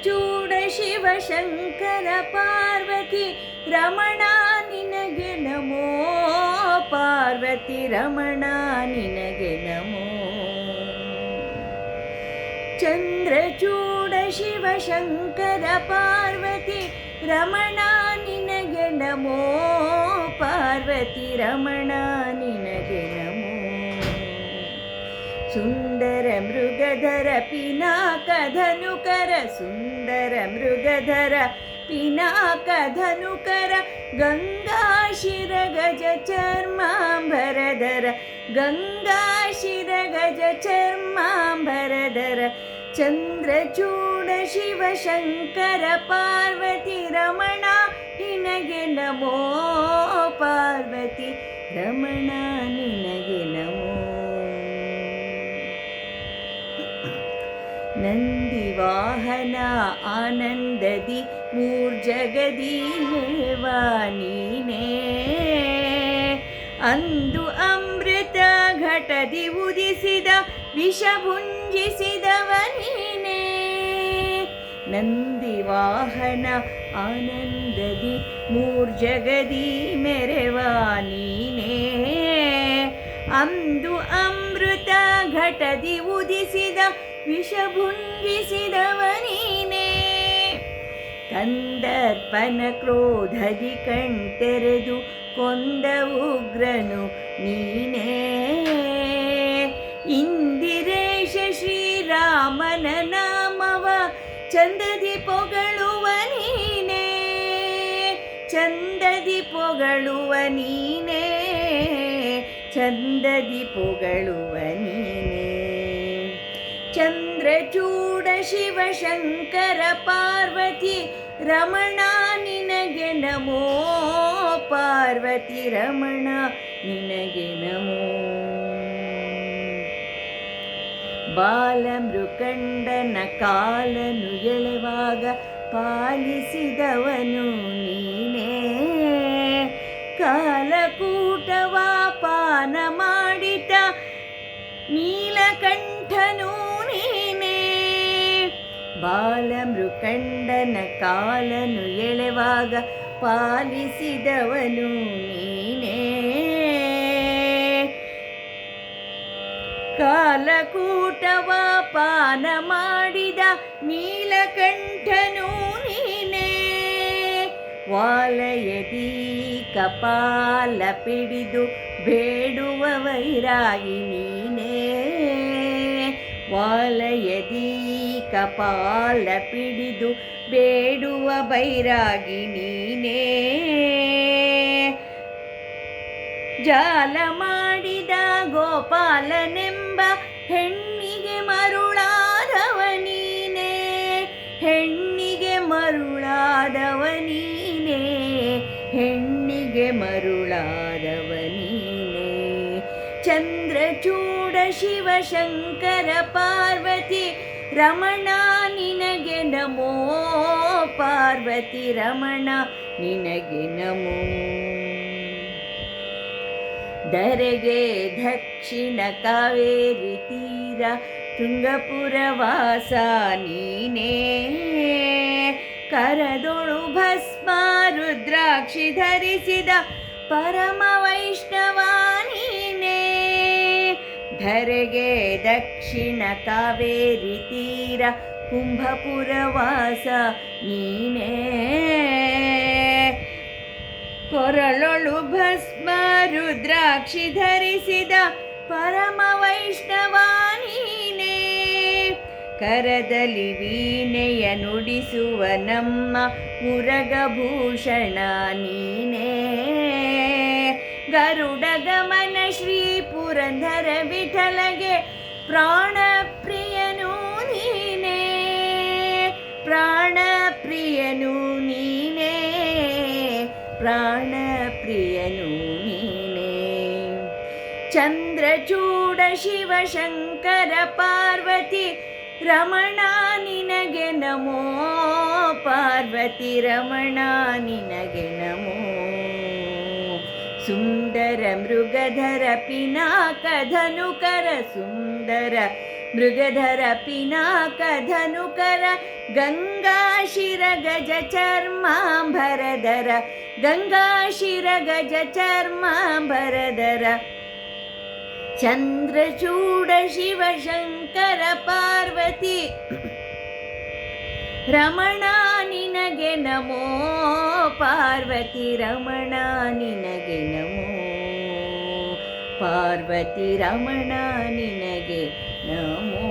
ಚಂದ್ರಚೂಡ ಶಿವಶಂಕರ ಪಾರ್ವತಿ ರಮಣ ನಿನಗೆ ನಮೋ, ಪಾರ್ವತಿ ರಮಣ ನಿನಗೆ ನಮೋ. ಚಂದ್ರಚೂಡ ಶಿವಶಂಕರ ಪಾರ್ವತಿ ರಮಣ ನಿನಗೆ ನಮೋ, ಪಾರ್ವತಿ ರಮಣ ನಿನಗೆ ನಮೋ. ಸುಂದರ ಮೃಗಧರ ಪಿನಾಕಧನುಕರ, ಸುಂದರ ಮೃಗಧರ ಪಿನಾಕಧನುಕರ, ಗಂಗಾಶಿರ ಗಜ ಚರ್ಮಾಂಬರಧರ, ಗಂಗಾಶಿರ ಗಜ ಚರ್ಮಾಂಬರಧರ. ಚಂದ್ರಚೂಡ ಶಿವಶಂಕರ ಪಾರ್ವತಿ ರಮಣ ನಿನಗೆ ನಮೋ, ಪಾರ್ವತಿ ರಮಣ ನಿನಗೆ ನಮೋ. ನಂದಿ ವಾಹನ ಆನಂದದಿ ಮೂರ್ಜಗದಿ ಮೆರೆವ ನೀನೇ, ಅಂದು ಅಮೃತ ಘಟದಿ ಉದಿಸಿದ ವಿಷ ಭುಂಜಿಸಿದವ ನೀನೇ. ನಂದಿ ವಾಹನ ಆನಂದದಿ ಮೂರ್ಜಗದಿ ಮೆರೆವ ನೀನೇ, ಅಂದು ಅಮೃತ ಘಟದಿ ಉದಿಸಿದ ವಿಷ ಭುಂಜಿಸಿದವ ನೀನೇ. ಕಂದರ್ಪನ ಕ್ರೋಧದಿ ಕಣ್ತೆರೆದು ಕೊಂದ ಉಗ್ರನು ನೀನೇ, ಇಂದಿರೇಶ ಶ್ರೀರಾಮನ ನಾಮವ ಚಂದದಿ ಪೊಗಳುವ ನೀನೇ, ಚಂದದಿ ಪೊಗಳುವ ನೀನೇ, ಚಂದದಿ ಪೊಗಳುವ ನೀನೇ. ಚಂದ್ರಚೂಡ ಶಿವಶಂಕರ ಪಾರ್ವತಿ ರಮಣ ನಿನಗೆ ನಮೋ, ಪಾರ್ವತಿ ರಮಣ ನಿನಗೆ ನಮೋ. ಬಾಲಮೃಕಂಡನ ಕಾಲನು ಎಳೆವಾಗ ಪಾಲಿಸಿದವನು ನೀನೇ, ಕಾಲಕೂಟವ ಪಾನ ಮಾಡಿದ ನೀಲಕಂಠನು ನೀನೇ. ಬಾಲಮೃಕಂಡನ ಕಾಲನು ಎಳೆವಾಗ ಪಾಲಿಸಿದವನು ನೀನೇ, ಕಾಲಕೂಟವ ಪಾನ ಮಾಡಿದ ನೀಲಕಂಠನು ನೀನೇ. ವಾಲಯದಿ ಕಪಾಲ ಪಿಡಿದು ಬೇಡುವ ವೈರಾಗಿ ನೀನೇ, ವಾಲಯದಿ ಕಪಾಲ ಪಿಡಿದು ಬೇಡುವ ಬೈರಾಗಿ ನೀನೇ. ಜಾಲ ಮಾಡಿದ ಗೋಪಾಲನೆಂಬ ಹೆಣ್ಣಿಗೆ ಮರುಳಾದವ ನೀನೇ, ಹೆಣ್ಣಿಗೆ ಮರುಳಾದವ ನೀನೇ, ಹೆಣ್ಣಿಗೆ ಮರುಳಾದವ ನೀನೇ. ಚಂದ್ರಚೂಡ ಶಿವಶಂಕರ ಪಾರ್ವತಿ ರಮಣ ನಿನಗೆ ನಮೋ, ಪಾರ್ವತಿ ರಮಣ ನಿನಗೆ ನಮೋ. ಧರೆಗೆ ದಕ್ಷಿಣ ಕಾವೇರಿ ತೀರ ತುಂಗಪುರ ವಾಸ ನೀನೇ, ಕರದೊಳು ಭಸ್ಮ ರುದ್ರಾಕ್ಷಿ ಧರಿಸಿದ ಪರಮ ವೈಷ್ಣವ ನೀನೇ. ಧರೆಗೆ ದಕ್ಷಿಣ ಕಾವೇರಿ ತೀರ ಕುಂಭಪುರ ವಾಸ ನೀನೇ, ಕೊರಳೊಳು ಭಸ್ಮ ರುದ್ರಾಕ್ಷಿ ಧರಿಸಿದ ಪರಮ ವೈಷ್ಣವ ನೀನೇ. ಕರದಲ್ಲಿ ವೀಣೆಯ ನುಡಿಸುವ ನಮ್ಮ ಮುರಗಭೂಷಣ ನೀನೇ, ಗರುಡ ಗಮನ ಶ್ರೀ ಪುರಂದರ ವಿಠಲಗೆ ಪ್ರಾಣ ಪ್ರಿಯನು ನೀನೇ, ಪ್ರಾಣ ಪ್ರಿಯನು ನೀನೇ, ಪ್ರಾಣ ಪ್ರಿಯನು ನೀನೇ. ಚಂದ್ರಚೂಡ ಶಿವಶಂಕರ ಪಾರ್ವತಿ ರಮಣ ನಿನಗೆ ನಮೋ, ಪಾರ್ವತಿ ರಮಣ ನಿನಗೆ ನಮೋ. ಸುಂದರ ಮೃಗಧರ ಪಿನಾಕಧನುಕರ, ಸುಂದರ ಮೃಗಧರ ಪಿನಾಕ ಧನುಕರ ಗಂಗಾಶಿರ ಗಜ ಚರ್ಮಾಂಬರಧರ ಗಂಗಾಶಿರ ಗಜ ಚರ್ಮಾಂಬರಧರ ಚಂದ್ರಚೂಡ ಶಿವಶಂಕರ ಪಾರ್ವತಿ ರಮಣ ನಿನಗೆ ನಮೋ ಪಾರ್ವತಿ ರಮಣ ನಿನಗೆ ನಮೋ ಪಾರ್ವತಿ ರಮಣ ನಿನಗೆ ನಮೋ